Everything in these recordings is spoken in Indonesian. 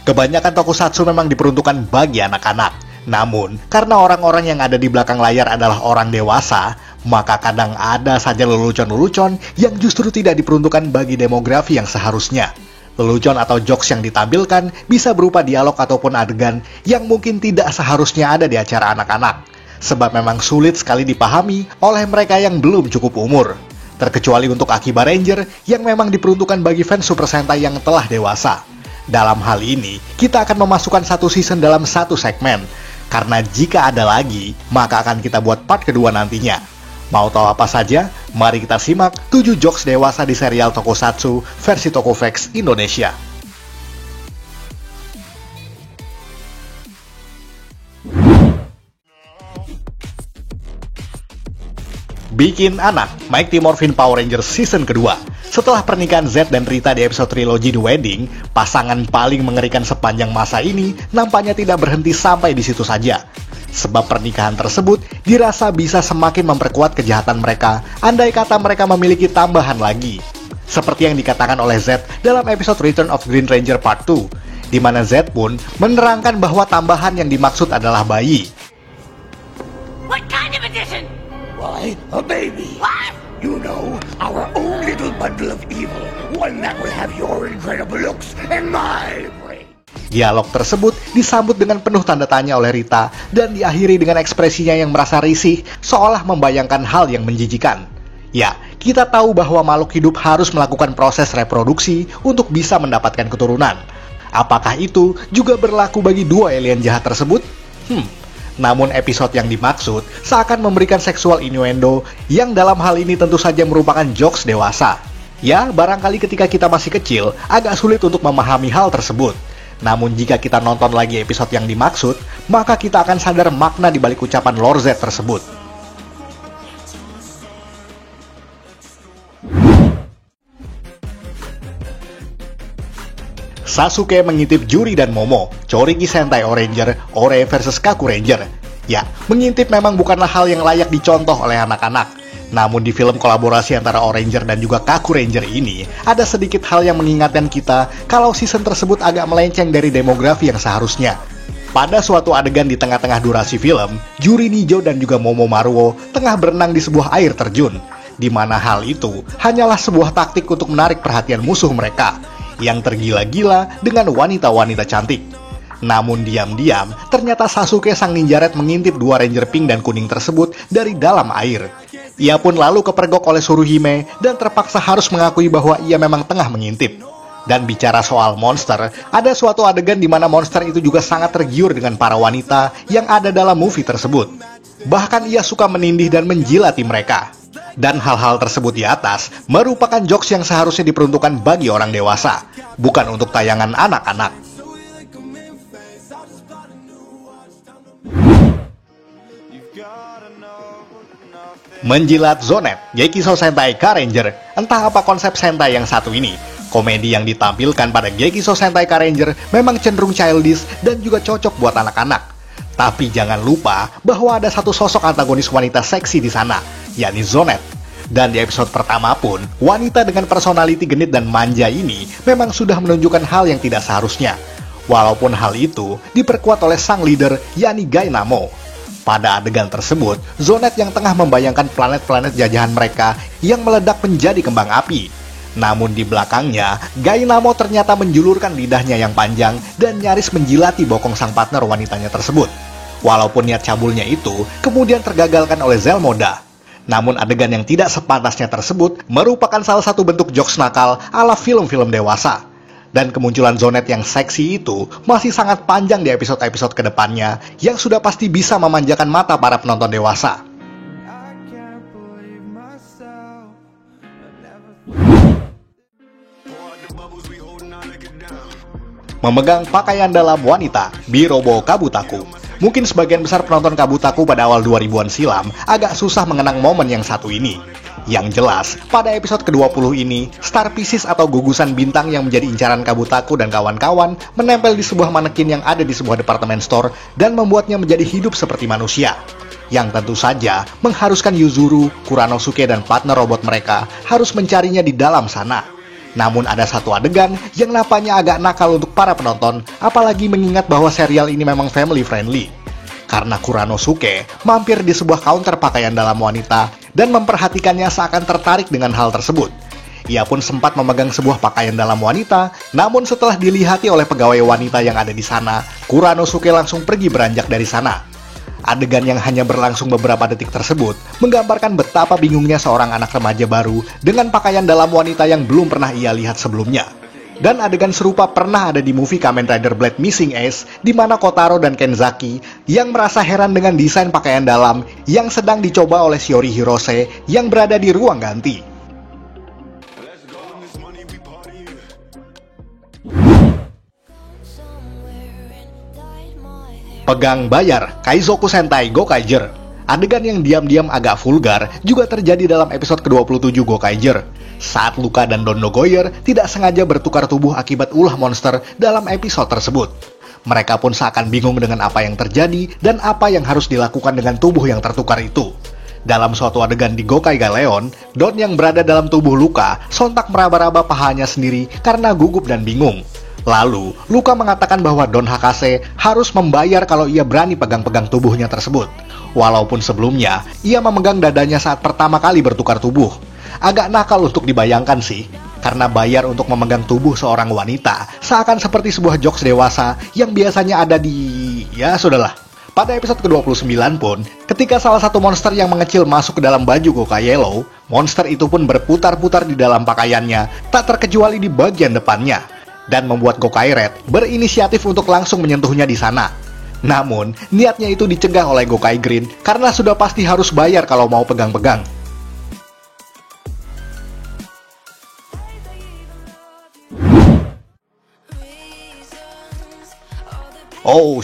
Kebanyakan tokusatsu memang diperuntukkan bagi anak-anak. Namun, karena orang-orang yang ada di belakang layar adalah orang dewasa, maka kadang ada saja lelucon-lelucon yang justru tidak diperuntukkan bagi demografi yang seharusnya. Lelucon atau jokes yang ditampilkan bisa berupa dialog ataupun adegan yang mungkin tidak seharusnya ada di acara anak-anak, sebab memang sulit sekali dipahami oleh mereka yang belum cukup umur. Terkecuali untuk Akiba Ranger yang memang diperuntukkan bagi fans Super Sentai yang telah dewasa. Dalam hal ini, kita akan memasukkan satu season dalam satu segmen, karena jika ada lagi, maka akan kita buat part kedua nantinya. Mau tahu apa saja? Mari kita simak 7 jokes dewasa di serial Tokusatsu versi Tokofax Indonesia. Bikin anak, Mighty Morphin Power Rangers season kedua. Setelah pernikahan Z dan Rita di episode trilogi The Wedding, pasangan paling mengerikan sepanjang masa ini nampaknya tidak berhenti sampai di situ saja. Sebab pernikahan tersebut dirasa bisa semakin memperkuat kejahatan mereka, andai kata mereka memiliki tambahan lagi. Seperti yang dikatakan oleh Z dalam episode Return of Green Ranger Part 2, di mana Z pun menerangkan bahwa tambahan yang dimaksud adalah bayi. What kind of addition? Why, a baby. What? You know, our own little bundle of evil. One that will have your incredible looks and my brain. Dialog tersebut disambut dengan penuh tanda tanya oleh Rita dan diakhiri dengan ekspresinya yang merasa risih, seolah membayangkan hal yang menjijikan. Ya, kita tahu bahwa makhluk hidup harus melakukan proses reproduksi untuk bisa mendapatkan keturunan. Apakah itu juga berlaku bagi dua alien jahat tersebut? Namun episode yang dimaksud seakan memberikan seksual innuendo yang dalam hal ini tentu saja merupakan jokes dewasa. Ya, barangkali ketika kita masih kecil, agak sulit untuk memahami hal tersebut. Namun jika kita nonton lagi episode yang dimaksud, maka kita akan sadar makna di balik ucapan Lord Z tersebut. Sasuke mengintip Juri dan Momo, Choriki Sentai Oranger, Ore versus Kaku Ranger. Ya, mengintip memang bukanlah hal yang layak dicontoh oleh anak-anak. Namun di film kolaborasi antara Oranger dan juga Kaku Ranger ini, ada sedikit hal yang mengingatkan kita kalau season tersebut agak melenceng dari demografi yang seharusnya. Pada suatu adegan di tengah-tengah durasi film, Juri Nijo dan juga Momo Maruo tengah berenang di sebuah air terjun, di mana hal itu hanyalah sebuah taktik untuk menarik perhatian musuh mereka yang tergila-gila dengan wanita-wanita cantik. Namun diam-diam, ternyata Sasuke sang ninja red mengintip dua ranger pink dan kuning tersebut dari dalam air. Ia pun lalu kepergok oleh Tsuruhime dan terpaksa harus mengakui bahwa ia memang tengah mengintip. Dan bicara soal monster, ada suatu adegan di mana monster itu juga sangat tergiur dengan para wanita yang ada dalam movie tersebut. Bahkan ia suka menindih dan menjilati mereka. Dan hal-hal tersebut di atas merupakan jokes yang seharusnya diperuntukkan bagi orang dewasa, bukan untuk tayangan anak-anak. Menjilat Zonet, Gekiso Sentai K-Ranger. Entah apa konsep Sentai yang satu ini. Komedi yang ditampilkan pada Gekiso Sentai K-Ranger memang cenderung childish dan juga cocok buat anak-anak. Tapi jangan lupa bahwa ada satu sosok antagonis wanita seksi di sana, yakni Zonet. Dan di episode pertama pun, wanita dengan personality genit dan manja ini memang sudah menunjukkan hal yang tidak seharusnya. Walaupun hal itu diperkuat oleh sang leader, yakni Gainamo. Pada adegan tersebut, Zonet yang tengah membayangkan planet-planet jajahan mereka yang meledak menjadi kembang api. Namun di belakangnya, Gainamo ternyata menjulurkan lidahnya yang panjang dan nyaris menjilati bokong sang partner wanitanya tersebut. Walaupun niat cabulnya itu kemudian tergagalkan oleh Zelmoda. Namun adegan yang tidak sepantasnya tersebut merupakan salah satu bentuk jokes nakal ala film-film dewasa. Dan kemunculan Zonet yang seksi itu masih sangat panjang di episode-episode kedepannya yang sudah pasti bisa memanjakan mata para penonton dewasa. Memegang pakaian dalam wanita, Birobo Kabutaku. Mungkin sebagian besar penonton Kabutaku pada awal 2000-an silam agak susah mengenang momen yang satu ini. Yang jelas, pada episode ke-20 ini, Star Pieces atau gugusan bintang yang menjadi incaran Kabutaku dan kawan-kawan menempel di sebuah manekin yang ada di sebuah departemen store dan membuatnya menjadi hidup seperti manusia. Yang tentu saja mengharuskan Yuzuru, Kuranosuke dan partner robot mereka harus mencarinya di dalam sana. Namun ada satu adegan yang nampaknya agak nakal untuk para penonton, apalagi mengingat bahwa serial ini memang family friendly. Karena Kuranosuke mampir di sebuah counter pakaian dalam wanita dan memperhatikannya seakan tertarik dengan hal tersebut. Ia pun sempat memegang sebuah pakaian dalam wanita, namun setelah dilihati oleh pegawai wanita yang ada di sana, Kuranosuke langsung pergi beranjak dari sana. Adegan yang hanya berlangsung beberapa detik tersebut menggambarkan betapa bingungnya seorang anak remaja baru dengan pakaian dalam wanita yang belum pernah ia lihat sebelumnya. Dan adegan serupa pernah ada di movie Kamen Rider Blade Missing Ace, di mana Kotaro dan Kenzaki yang merasa heran dengan desain pakaian dalam yang sedang dicoba oleh Shiori Hirose yang berada di ruang ganti. Pegang bayar, Kaizoku Sentai Gokaiger. Adegan yang diam-diam agak vulgar juga terjadi dalam episode ke-27 Gokaiger. Saat Luka dan Don Dogoyer tidak sengaja bertukar tubuh akibat ulah monster dalam episode tersebut. Mereka pun seakan bingung dengan apa yang terjadi dan apa yang harus dilakukan dengan tubuh yang tertukar itu. Dalam suatu adegan di Gokai Galeon, Don yang berada dalam tubuh Luka sontak meraba-raba pahanya sendiri karena gugup dan bingung. Lalu, Luka mengatakan bahwa Don Hakase harus membayar kalau ia berani pegang-pegang tubuhnya tersebut. Walaupun sebelumnya, ia memegang dadanya saat pertama kali bertukar tubuh. Agak nakal untuk dibayangkan sih, karena bayar untuk memegang tubuh seorang wanita seakan seperti sebuah jokes dewasa yang biasanya ada di... ya sudahlah. Pada episode ke-29 pun, ketika salah satu monster yang mengecil masuk ke dalam baju Gokai Yellow, monster itu pun berputar-putar di dalam pakaiannya, tak terkecuali di bagian depannya, dan membuat Gokai Red berinisiatif untuk langsung menyentuhnya di sana. Namun, niatnya itu dicegah oleh Gokai Green karena sudah pasti harus bayar kalau mau pegang-pegang. Oh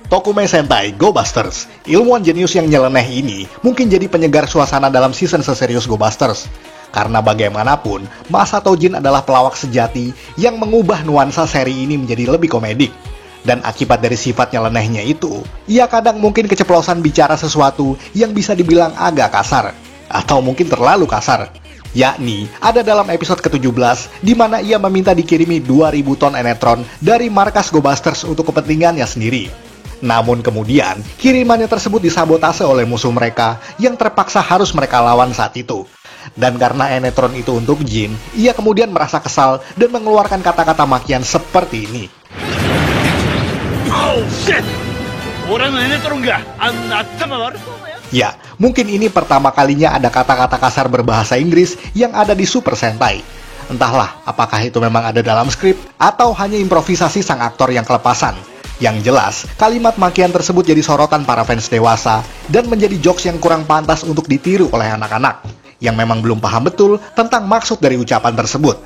Tokume Sentai Go Busters. Ilmuwan jenius yang nyeleneh ini mungkin jadi penyegar suasana dalam season seserius Go Busters. Karena bagaimanapun, Masato Jin adalah pelawak sejati yang mengubah nuansa seri ini menjadi lebih komedik. Dan akibat dari sifat nyelenehnya itu, ia kadang mungkin keceplosan bicara sesuatu yang bisa dibilang agak kasar. Atau mungkin terlalu kasar. Yakni, ada dalam episode ke-17, di mana ia meminta dikirimi 2000 ton Enetron dari markas Go Busters untuk kepentingannya sendiri. Namun kemudian, kirimannya tersebut disabotase oleh musuh mereka yang terpaksa harus mereka lawan saat itu. Dan karena Enetron itu untuk Jin, ia kemudian merasa kesal dan mengeluarkan kata-kata makian seperti ini. Oh shit! Ya, mungkin ini pertama kalinya ada kata-kata kasar berbahasa Inggris yang ada di Super Sentai. Entahlah, apakah itu memang ada dalam skrip atau hanya improvisasi sang aktor yang kelepasan. Yang jelas, kalimat makian tersebut jadi sorotan para fans dewasa dan menjadi jokes yang kurang pantas untuk ditiru oleh anak-anak yang memang belum paham betul tentang maksud dari ucapan tersebut.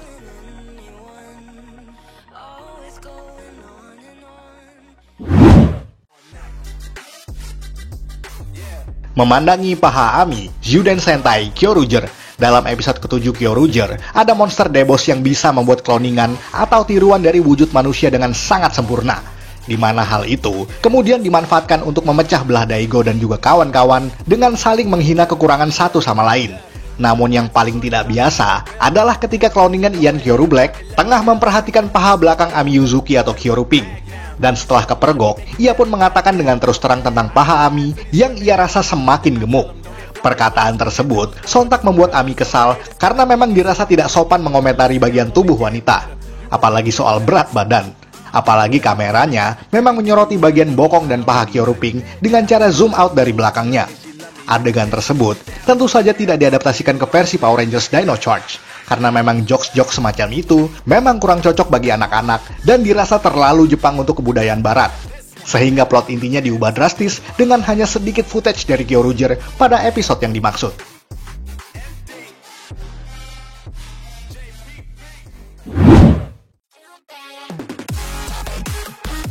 Memandangi paha Ami, Zyuden Sentai Kyoruger. Dalam episode ke-7 Kyoruger, ada monster debos yang bisa membuat kloningan atau tiruan dari wujud manusia dengan sangat sempurna. Di mana hal itu kemudian dimanfaatkan untuk memecah belah Daigo dan juga kawan-kawan dengan saling menghina kekurangan satu sama lain. Namun yang paling tidak biasa adalah ketika kloningan Ian Kyoru Black tengah memperhatikan paha belakang Ami Yuzuki atau Kyoru Pink. Dan setelah kepergok, ia pun mengatakan dengan terus terang tentang paha Ami yang ia rasa semakin gemuk. Perkataan tersebut sontak membuat Ami kesal karena memang dirasa tidak sopan mengomentari bagian tubuh wanita. Apalagi soal berat badan. Apalagi kameranya memang menyoroti bagian bokong dan paha Kyoru Pink dengan cara zoom out dari belakangnya. Adegan tersebut tentu saja tidak diadaptasikan ke versi Power Rangers Dino Charge, karena memang jokes-jokes semacam itu memang kurang cocok bagi anak-anak dan dirasa terlalu Jepang untuk kebudayaan barat. Sehingga plot intinya diubah drastis dengan hanya sedikit footage dari Kyoruger pada episode yang dimaksud.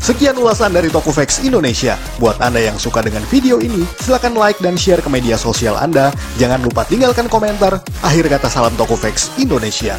Sekian ulasan dari Tokuvex Indonesia. Buat Anda yang suka dengan video ini, silakan like dan share ke media sosial Anda. Jangan lupa tinggalkan komentar. Akhir kata salam Tokuvex Indonesia.